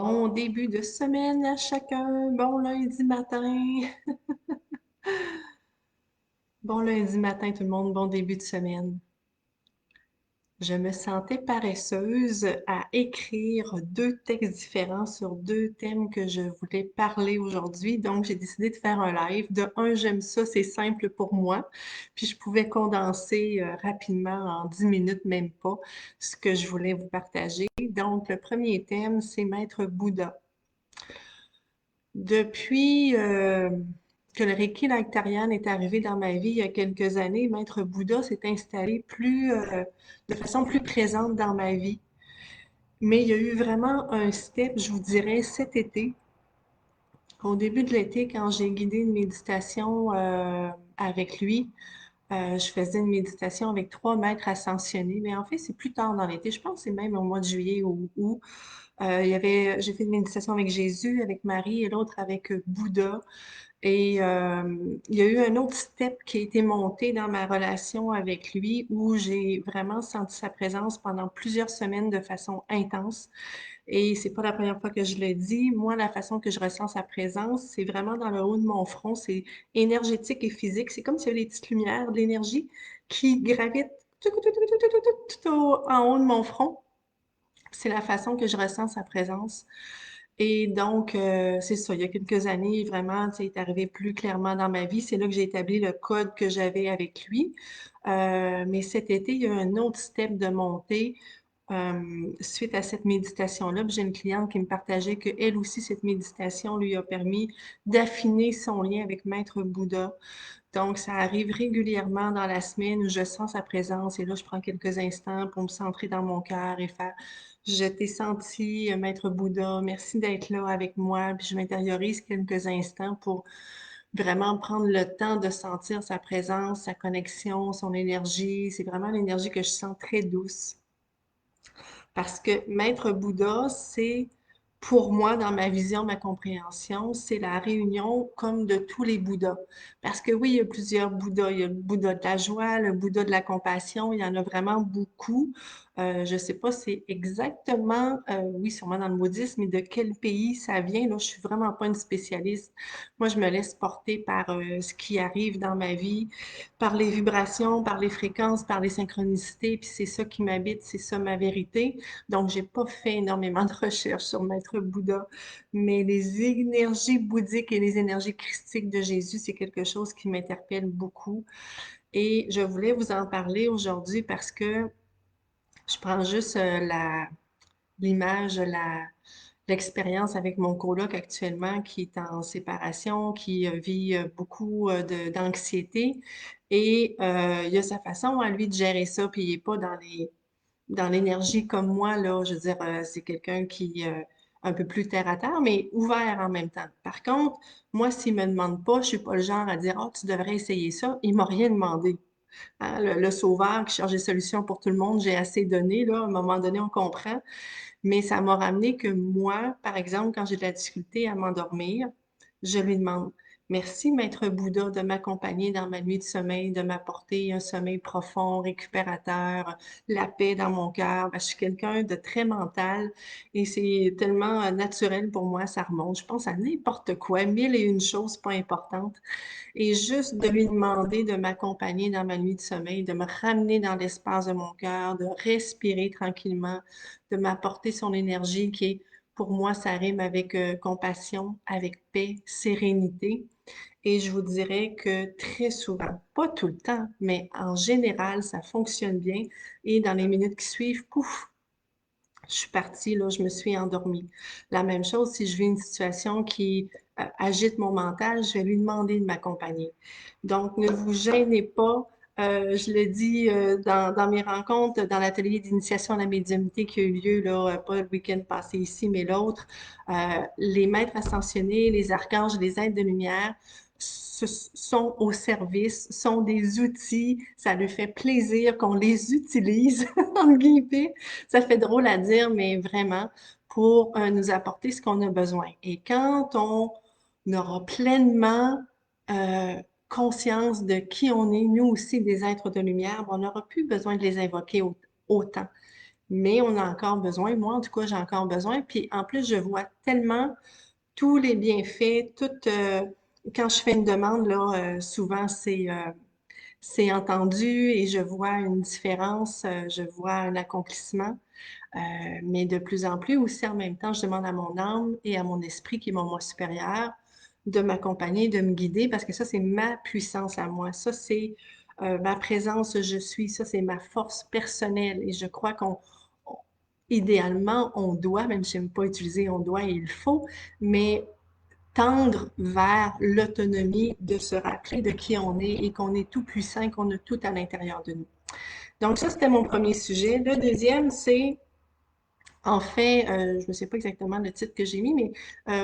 Bon début de semaine à chacun. Bon lundi matin. Bon lundi matin tout le monde. Bon début de semaine. Je me sentais paresseuse à écrire deux textes différents sur deux thèmes que je voulais parler aujourd'hui. Donc, j'ai décidé de faire un live. De un, j'aime ça, c'est simple pour moi. Puis, je pouvais condenser rapidement en 10 minutes, même pas, ce que je voulais vous partager. Donc, le premier thème, c'est Maître Bouddha. Depuis que le Reiki Lactarian est arrivé dans ma vie il y a quelques années, Maître Bouddha s'est installé de façon plus présente dans ma vie. Mais il y a eu vraiment un step, je vous dirais, cet été. Au début de l'été, quand j'ai guidé une méditation avec lui, je faisais une méditation avec trois maîtres ascensionnés. Mais en fait, c'est plus tard dans l'été. Je pense que c'est même au mois de juillet ou août. J'ai fait une méditation avec Jésus, avec Marie et l'autre avec Bouddha. Et il y a eu un autre step qui a été monté dans ma relation avec lui où j'ai vraiment senti sa présence pendant plusieurs semaines de façon intense. Et c'est pas la première fois que je le dis. Moi, la façon que je ressens sa présence, c'est vraiment dans le haut de mon front. C'est énergétique et physique. C'est comme s'il y avait des petites lumières, de l'énergie qui gravitent en haut de mon front. C'est la façon que je ressens sa présence. Et donc, c'est ça, il y a quelques années, vraiment, c'est arrivé plus clairement dans ma vie. C'est là que j'ai établi le code que j'avais avec lui. Mais cet été, il y a eu un autre step de montée suite à cette méditation-là. J'ai une cliente qui me partageait que elle aussi, cette méditation lui a permis d'affiner son lien avec Maître Bouddha. Donc, ça arrive régulièrement dans la semaine où je sens sa présence et là, je prends quelques instants pour me centrer dans mon cœur et faire je t'ai senti, Maître Bouddha, merci d'être là avec moi. Puis je m'intériorise quelques instants pour vraiment prendre le temps de sentir sa présence, sa connexion, son énergie. C'est vraiment l'énergie que je sens très douce. Parce que Maître Bouddha, c'est pour moi, dans ma vision, ma compréhension, c'est la réunion comme de tous les Bouddhas. Parce que oui, il y a plusieurs Bouddhas. Il y a le Bouddha de la joie, le Bouddha de la compassion. Il y en a vraiment beaucoup. Je ne sais pas c'est exactement, oui, sûrement dans le bouddhisme, mais de quel pays ça vient. Là, je suis vraiment pas une spécialiste. Moi, je me laisse porter par ce qui arrive dans ma vie, par les vibrations, par les fréquences, par les synchronicités. Puis c'est ça qui m'habite, c'est ça ma vérité. Donc, j'ai pas fait énormément de recherches sur Maître Bouddha, mais les énergies bouddhiques et les énergies christiques de Jésus, c'est quelque chose qui m'interpelle beaucoup. Et je voulais vous en parler aujourd'hui parce que je prends juste l'image, l'expérience avec mon coloc actuellement qui est en séparation, qui vit beaucoup d'anxiété. Et il a sa façon à lui de gérer ça, puis il n'est pas dans l'énergie comme moi, là, je veux dire, c'est quelqu'un qui un peu plus terre à terre, mais ouvert en même temps. Par contre, moi, s'il me demande pas, je suis pas le genre à dire, oh, tu devrais essayer ça. Il m'a rien demandé. Hein, le sauveur qui cherche des solutions pour tout le monde, j'ai assez donné, là. À un moment donné, on comprend. Mais ça m'a ramené que moi, par exemple, quand j'ai de la difficulté à m'endormir, je lui demande merci, Maître Bouddha, de m'accompagner dans ma nuit de sommeil, de m'apporter un sommeil profond, récupérateur, la paix dans mon cœur. Je suis quelqu'un de très mental et c'est tellement naturel pour moi, ça remonte. Je pense à n'importe quoi, mille et une choses pas importantes. Et juste de lui demander de m'accompagner dans ma nuit de sommeil, de me ramener dans l'espace de mon cœur, de respirer tranquillement, de m'apporter son énergie qui est, pour moi, ça rime avec compassion, avec paix, sérénité. Et je vous dirais que très souvent, pas tout le temps, mais en général, ça fonctionne bien. Et dans les minutes qui suivent, pouf, je suis partie, là, je me suis endormie. La même chose, si je vis une situation qui agite mon mental, je vais lui demander de m'accompagner. Donc, ne vous gênez pas. Je le dis dans mes rencontres, dans l'atelier d'initiation à la médiumnité qui a eu lieu, là, pas le week-end passé ici, mais l'autre, les maîtres ascensionnés, les archanges, les êtres de lumière sont au service, sont des outils. Ça lui fait plaisir qu'on les utilise, en guillemets. Ça fait drôle à dire, mais vraiment, pour nous apporter ce qu'on a besoin. Et quand on aura pleinement euh, conscience de qui on est, nous aussi des êtres de lumière, on n'aura plus besoin de les invoquer autant. mais on a encore besoin, moi en tout cas, j'ai encore besoin. Puis en plus, je vois tellement tous les bienfaits, quand je fais une demande, là, souvent c'est entendu et je vois une différence, je vois un accomplissement. Mais de plus en plus aussi, en même temps, je demande à mon âme et à mon esprit, qui est mon moi supérieur, de m'accompagner, de me guider, parce que ça, c'est ma puissance à moi. Ça, c'est ma présence, je suis. Ça, c'est ma force personnelle. Et je crois idéalement, on doit, même si je n'aime pas utiliser on doit et il faut, mais tendre vers l'autonomie de se rappeler de qui on est et qu'on est tout puissant, qu'on a tout à l'intérieur de nous. Donc ça, c'était mon premier sujet. Le deuxième, c'est en fait, je ne sais pas exactement le titre que j'ai mis, mais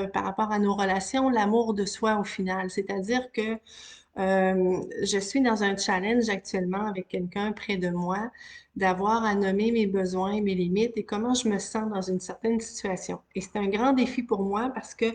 par rapport à nos relations, l'amour de soi au final. C'est-à-dire que je suis dans un challenge actuellement avec quelqu'un près de moi, d'avoir à nommer mes besoins, mes limites et comment je me sens dans une certaine situation. Et c'est un grand défi pour moi parce que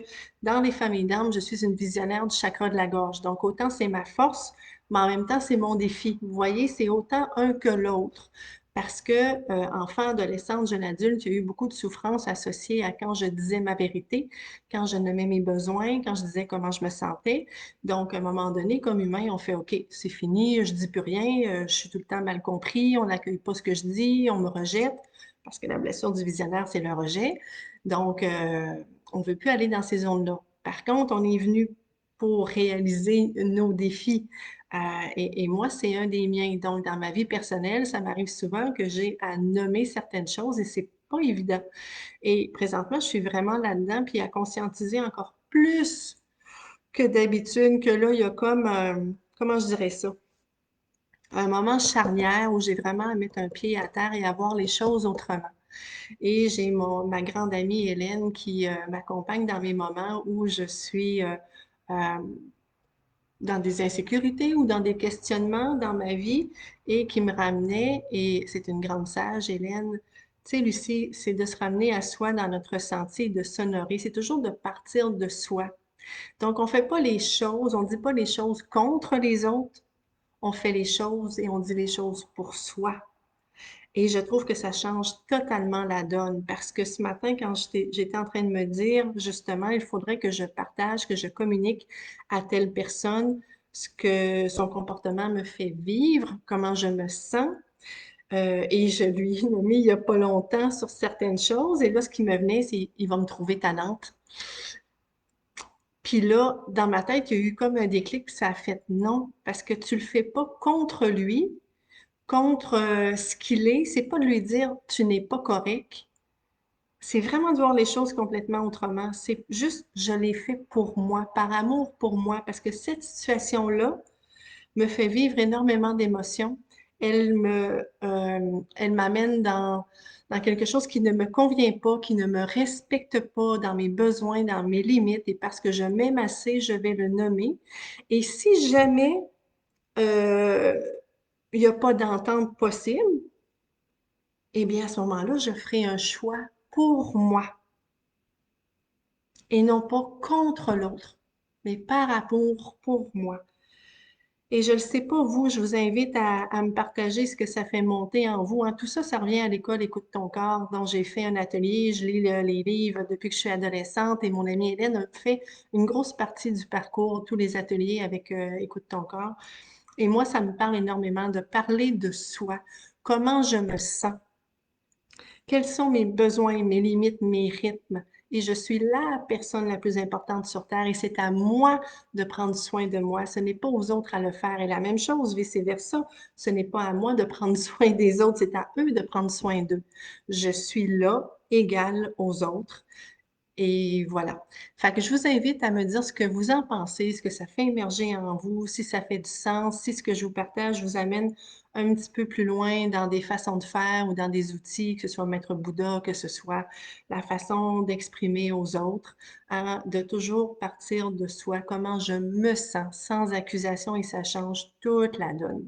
dans les familles d'âmes, je suis une visionnaire du chakra de la gorge. Donc autant c'est ma force, mais en même temps c'est mon défi. Vous voyez, c'est autant un que l'autre. Parce que, enfant, adolescente, jeune adulte, il y a eu beaucoup de souffrances associées à quand je disais ma vérité, quand je nommais mes besoins, quand je disais comment je me sentais. Donc, à un moment donné, comme humain, on fait OK, c'est fini, je dis plus rien, je suis tout le temps mal compris, on n'accueille pas ce que je dis, on me rejette, parce que la blessure du visionnaire, c'est le rejet. Donc, on ne veut plus aller dans ces zones-là. Par contre, on est venu pour réaliser nos défis. Et moi, c'est un des miens. Donc, dans ma vie personnelle, ça m'arrive souvent que j'ai à nommer certaines choses et c'est pas évident. Et présentement, je suis vraiment là-dedans, puis à conscientiser encore plus que d'habitude, que là, il y a comme, comment je dirais ça, un moment charnière où j'ai vraiment à mettre un pied à terre et à voir les choses autrement. Et j'ai ma grande amie Hélène qui m'accompagne dans mes moments où je suis euh, dans des insécurités ou dans des questionnements dans ma vie et qui me ramenait, et c'est une grande sage, Hélène. Tu sais, Lucie, c'est de se ramener à soi dans notre sentier, de s'honorer. C'est toujours de partir de soi. Donc, on fait pas les choses, on dit pas les choses contre les autres, on fait les choses et on dit les choses pour soi. Et je trouve que ça change totalement la donne parce que ce matin, quand j'étais en train de me dire, justement, il faudrait que je partage, que je communique à telle personne ce que son comportement me fait vivre, comment je me sens. Et je lui ai nommé il n'y a pas longtemps sur certaines choses. Et là, ce qui me venait, c'est il va me trouver talente. Puis là, dans ma tête, il y a eu comme un déclic, puis ça a fait non, parce que tu le fais pas contre lui, contre ce qu'il est. C'est pas de lui dire tu n'es pas correct. C'est vraiment de voir les choses complètement autrement. C'est juste, je l'ai fait pour moi, par amour pour moi, parce que cette situation-là me fait vivre énormément d'émotions. Elle m'amène dans quelque chose qui ne me convient pas, qui ne me respecte pas dans mes besoins, dans mes limites. Et parce que je m'aime assez, je vais le nommer. Et si jamais euh, il n'y a pas d'entente possible, eh bien, à ce moment-là, je ferai un choix pour moi et non pas contre l'autre, mais par amour pour moi. Et je ne le sais pas, vous, je vous invite à me partager ce que ça fait monter en vous, hein. Tout ça, ça revient à l'école Écoute ton corps, dont j'ai fait un atelier. Je lis les livres depuis que je suis adolescente et mon amie Hélène a fait une grosse partie du parcours, tous les ateliers avec Écoute ton corps. Et moi, ça me parle énormément de parler de soi, comment je me sens, quels sont mes besoins, mes limites, mes rythmes. Et je suis la personne la plus importante sur Terre et c'est à moi de prendre soin de moi. Ce n'est pas aux autres à le faire. Et la même chose, vice-versa. Ce n'est pas à moi de prendre soin des autres, c'est à eux de prendre soin d'eux. Je suis là, égale aux autres. Et voilà. Fait que je vous invite à me dire ce que vous en pensez, ce que ça fait émerger en vous, si ça fait du sens, si ce que je vous partage vous amène un petit peu plus loin dans des façons de faire ou dans des outils, que ce soit Maître Bouddha, que ce soit la façon d'exprimer aux autres, hein, de toujours partir de soi, comment je me sens, sans accusation, et ça change toute la donne.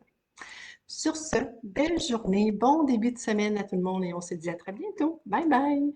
Sur ce, belle journée, bon début de semaine à tout le monde et on se dit à très bientôt. Bye bye!